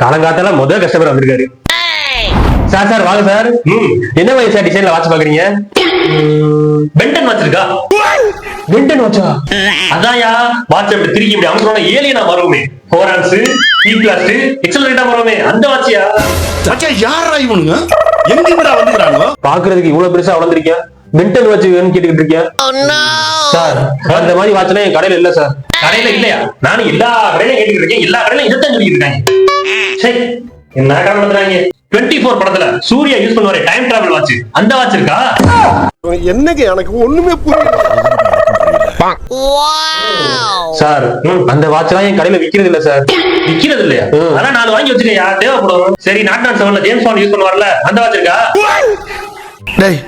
காலங்காத்தால முதல் கஸ்டமர் வந்திருக்காரு. சார் சார் வாங்க சார். என்ன மாதிரி சார் டிசைன்ல வாட்ச் பாக்குறீங்க? பென்டன் வாட்ச் இருக்கா? பென்டன் வாட்சா? அதான்யா வாட்ச் அப்படி திருக்கி இப்படி அமுக்கணும்னா ஏலியனா வருமே. 4 ஆன்ஸ், E கிளாஸ், எக்ஸலரேட்டா வருமே அந்த வாட்சியா? மச்சான் யாரா இவனுங்க? எங்க இவரா வந்துறாங்க? பாக்குறதுக்கு இவ்வளவு பெருசா வளர்ந்திருக்கேன். பென்டன் வாட்ச் வேணும்னு கேட்டுக்கிட்டு இருக்கேன். சார் அந்த மாதிரி வாட்ச்லாம் என் கடையில இல்ல சார். கடையில இல்லையா? நானும் எல்லா கடையிலும் கேட்டுக்கிட்டு இருக்கேன். எல்லா கடையிலும் இதைத்தான் சொல்லிட்டு இருக்காங்க. சரி என்ன கடை நடத்துறாங்க? 24 படத்துல சூர்யா யூஸ் பண்ணுவாரு டைம் டிராவல் வாட்ச், அந்த வாட்ச் இருக்கா? என்னங்க எனக்கு ஒண்ணுமே புரியல. சார் அந்த வாட்ச்லாம் என் கடையில விக்கிறது இல்ல சார். விக்கிறது இல்லையா? ஆனா நான் வாங்கி வச்சிருக்கேன். தேவைப்படும். சரி நாட் 7ல ஜேம்ஸ் பாண்ட் யூஸ் பண்ணுவார்ல அந்த வாட்ச் இருக்கா? டேய்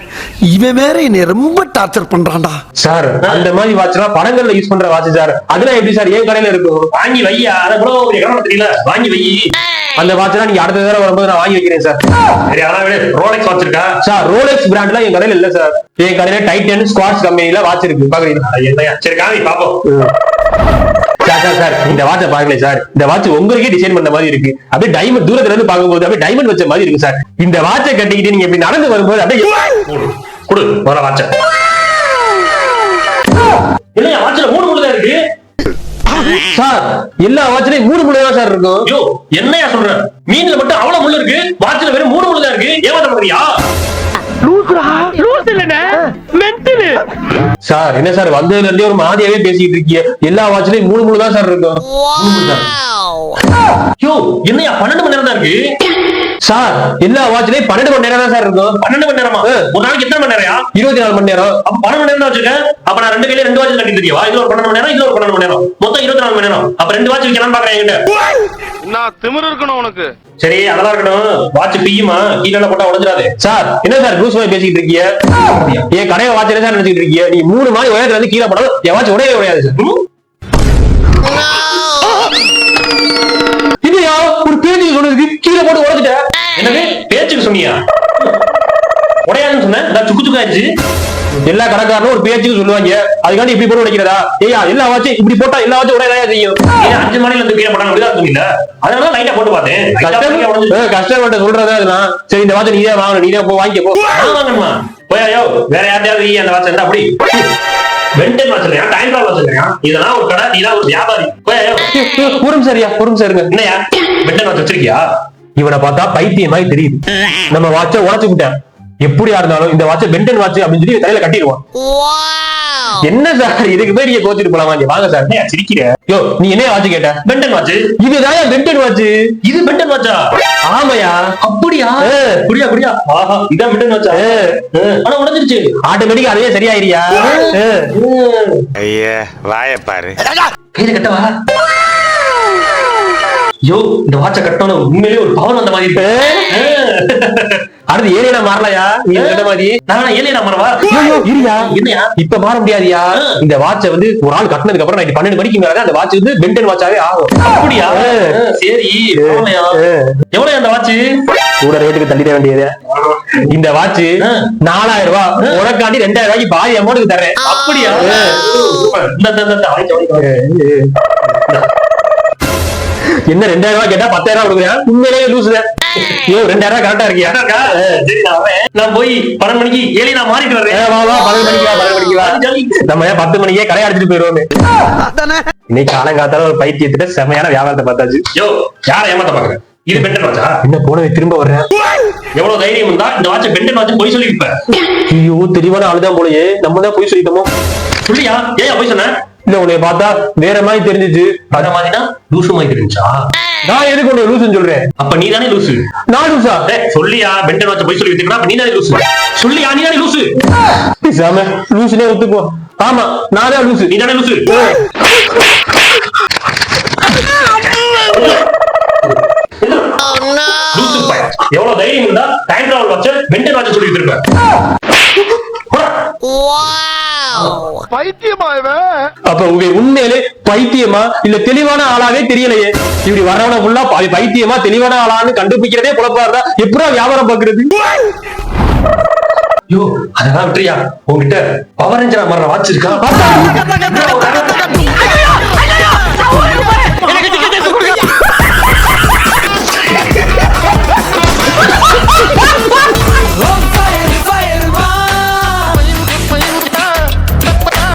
இவன் வேற என்னை ரொம்ப டார்ச்சர் பண்றான்டா. சார் அந்த மாதிரி வாட்ச்லாம் படங்கள்ல யூஸ் பண்ற வாட்ச் சார். அதெல்லாம் எப்படி சார் என் கடையில இருக்கும்? வாங்கி வையா. அத கூட ஒரு கடை தெரியல. வாங்கி வை. அந்த வாட்ச்லாம் நீங்க அடுத்த தடவை வரும்போது நான் வாங்கி வைக்கிறேன் சார். சரி அதான் விடு. ரோலெக்ஸ் வாட்ச் இருக்கா? சார் ரோலெக்ஸ் பிராண்ட்லாம் என் கடையில இல்ல சார். என் கடையில டைட்டன் ஸ்குவாட்ச் கம்பெனில வாட்ச் இருக்கு. பாக்குறீங்களா? என்னையா? சரி காமி பாப்போம். சார் சார் சார் இந்த வாட்சை பாக்கல சார். இந்த வாட்ச் உங்களுக்கே டிசைன் பண்ண மாதிரி இருக்கு. அப்படியே டைமண்ட் தூரத்துல இருந்து பாக்கும்போது அப்படியே டைமண்ட் வச்ச மாதிரி இருக்கு சார். இந்த வாட்சை கட்டிக்கிட்டு நீங்க இப்படி நடந்து வரும்போது அப்படியே குடு வர வாட்ச. இல்லையா வாட்ச்ல 3 முள்ளு தான் இருக்கு. சார் எல்லா வாட்ச்லயும் 3 முள்ளு தான் சார் இருக்கும். ஐயோ என்னையா சொல்ற? மீன்ல மட்டும் அவ்வளவு முள்ளு இருக்கு, வாட்ச்ல வெறும் 3 முள்ளு தான் இருக்கு. ஏமாத்த பாக்குறியா? சார் என்ன சார் வந்ததுல இருந்தே ஒரு மாதிரியாவே பேசிட்டு இருக்கீங்க. எல்லா வாட்ச்லயும் 3 முள்ளு தான் சார் இருக்கும். ஐயோ என்னையா 12 மணி நேரம் தான் இருக்கு. சார் எல்லா வாட்ச்லயும் 12 மணி நேரம் தான் சார் இருக்கும். 12 மணி நேரமா? ஒரு நாளைக்கு எத்தனை மணி நேரம்? 24 மணி நேரம். அப்ப 12 மணி நேரம் தான் வச்சிருக்கேன். அப்ப நான் 2 கையில 2 வாட்ச் கட்டி தெரியவா? இதுல ஒரு 12 மணி நேரம், இதுல ஒரு 12 மணி நேரம், மொத்தம் 24 மணி நேரம். அப்ப 2 வாட்ச் வைக்கலாம்னு பாக்குறேன் என்கிட்ட. நான் திமிரு இருக்கணும் உனக்கு. சரி அதெல்லாம் இருக்கணும். வாட்ச் பியுமா? கீழே போட்டா உடைஞ்சிடாது. சார் என்ன சார் லூஸ் மாதிரி பேசிக்கிட்டு இருக்கீங்க? என் கடையை வாட்ச் சார் நினைச்சிட்டு இருக்கீங்க. நீ 3 மாதிரி உயரத்துல இருந்து கீழே போடாலும் என் வாட்ச் உடையவே உடையாது சார். இல்லையா ஒரு பேச்சுக்கு சொன்னதுக்கு கீழே போட்டு உடைச்சிட்ட. என்னது பேச்சுக்கு சொன்னியா? உடையாதுன்னு சொன்னேன். சுக்கு சுக்காச்சு. எல்லா கடைக்காரனும் ஒரு பேச்சுக்கு சொல்லுவாங்க. அதுக்காண்டி இப்படி போட்டு உடைக்கிறதா? ஏயா எல்லா வாட்சும் இப்படி போட்டா எல்லா வாட்சும் உடையதா செய்யும். 5 மணில இருந்து கீழே போட்டாங்க அப்படிதான் சொன்னீங்க. அதனால லைட்டா போட்டு பார்த்தேன். கஸ்டமர்ட்ட சொல்றதா இதெல்லாம். சரி இந்த வாட்சை நீதான் வாங்கணும். நீதான் போ வாங்கிக்க போ. வாங்கணுமா? போயாயோ வேற யார்ட்டையாவது அந்த வாட்ச் இருந்தா அப்படி பென்டன் வச்சிருக்கா, டைம் டிராவல் வச்சிருக்கா. இதெல்லாம் ஒரு கடை, நீதான் ஒரு வியாபாரி. போயாயோ ஒரு சரியா ஒரு சரிங்க. என்னையா பென்டன் வாட்ச் வச்சிருக்கியா? இவனை பார்த்தா பைத்தியம் மாதிரி தெரியுது. நம்ம வாட்சை உடைச்சு விட்டேன். எப்படியா இருந்தாலும் இந்த வாட்சை பென்டன் வாட்ச் அப்படின்னு சொல்லி தலையில கட்டிடுவான். என்ன சார் இதுக்கு போய் நீங்க கோச்சிட்டு போலாமா? வாங்க சார். சிரிக்கிற. யோ நீ என்ன வாட்ச் கேட்ட? Ben 10 watch. இதுதான் பென்டன் வாட்ச். இது பென்டன் வாட்சா? ஆமையா? அப்படியா? குடியா குடியா. ஆஹா இதான் பென்டன் வாட்சா? ஆனா உடைஞ்சிருச்சு. ஆட்டோமேட்டிக்கா அதுவே சரியாயிரியா? ஐயா வாய பாரு. கையில கட்டவா? யோ இந்த வாட்ச கட்டணும் உண்மையிலேயே ஒரு பவர் வந்த மாதிரி இருக்கு. அடுத்து ஏலியனா மாறலையா? நீ சொன்ன மாதிரி நான் ஏலியனா மாறவா? இருயா. என்னையா இப்ப மாற முடியாதியா? இந்த வாட்சை வந்து ஒரு ஆள் கட்டினதுக்கு அப்புறம் நைட் 12 மணிக்கு மேல அந்த வாட்ச் வந்து பென்டன் வாட்சாவே ஆகும். அப்படியா? சரி எவ்வளவு அந்த வாட்ச்? கூட ரேட்டுக்கு தள்ளிட வேண்டியது. இந்த வாட்ச் 4000 ரூபாய். உனக்காண்டி 2000 ரூபாய்க்கு பாதி அமௌண்ட்டுக்கு தர்றேன். அப்படியா? என்ன 2000 ரூபாய் கேட்டா 10000 ரூபாய் கொடுக்குறேன். உண்மையிலேயே லூசுதான். 2000 ரூபாய் கரெக்டா இருக்கியா? நான் போய் 12 மணிக்கு ஏலியனா மாறிட்டு வரேன். 12 மணிக்கு வா. நம்ம 10 மணிக்கே கடை அடிச்சுட்டு போயிருவோமே. இன்னைக்கு காலங்காத்தால ஒரு பைத்தியத்திட்ட செமையான வியாபாரத்தை பார்த்தாச்சு. யோ யார ஏமாத்த பாக்குறேன்? இது பென்டன் வாட்சா? என்ன போனவே திரும்ப வர்றேன். எவ்வளவு தைரியம் இருந்தா இந்த வாட்ச் பென்டன் வாட்ச் போய் சொல்லி இருப்ப? ஐயோ தெளிவான ஆளுதான் போலயே. நம்ம தான் போய் சொல்லிட்டோமோ? சொல்லியா? ஏன் போய் சொன்ன? இல்ல உன்னை பார்த்தா வேற மாதிரி தெரிஞ்சிச்சு. வேற மாதிரினா லூசு மாதிரி தெரிஞ்சா? நான் எதுக்கு உன்னை லூசுன்னு சொல்றேன்? அப்ப நீ தானே லூசு. நான் லூசா? சொல்லியா பென்டன் வாட்ச் போய் சொல்லி வித்துக்கா? அப்ப நீ தானே லூசு. சொல்லியா நீ தானே லூசு. சாம லூசுனே ஒத்துக்கோ. ஆமா நான் தான் லூசு. நீ தானே லூசு. லூசு பைய. எவ்வளவு தைரியம் இருந்தா time travel watch Ben 10 watch சொல்லி வித்துருக்க? பைத்தியமா இவன்? அப்ப உங்க உண்மையிலே பைத்தியமா இல்ல தெளிவான ஆளாவே தெரியலையே. இப்படி வர்றவன ஃபுல்லா பைத்தியமா தெளிவான ஆளான்னு கண்டுபிடிக்கிறதே குழப்பா இருந்தா எப்படா வியாபாரம் பாக்குறது? யோ அதெல்லாம் விட்டுறியா? உங்ககிட்ட பவர் ரேஞ்சரா மாற வாட்ச் இருக்கா?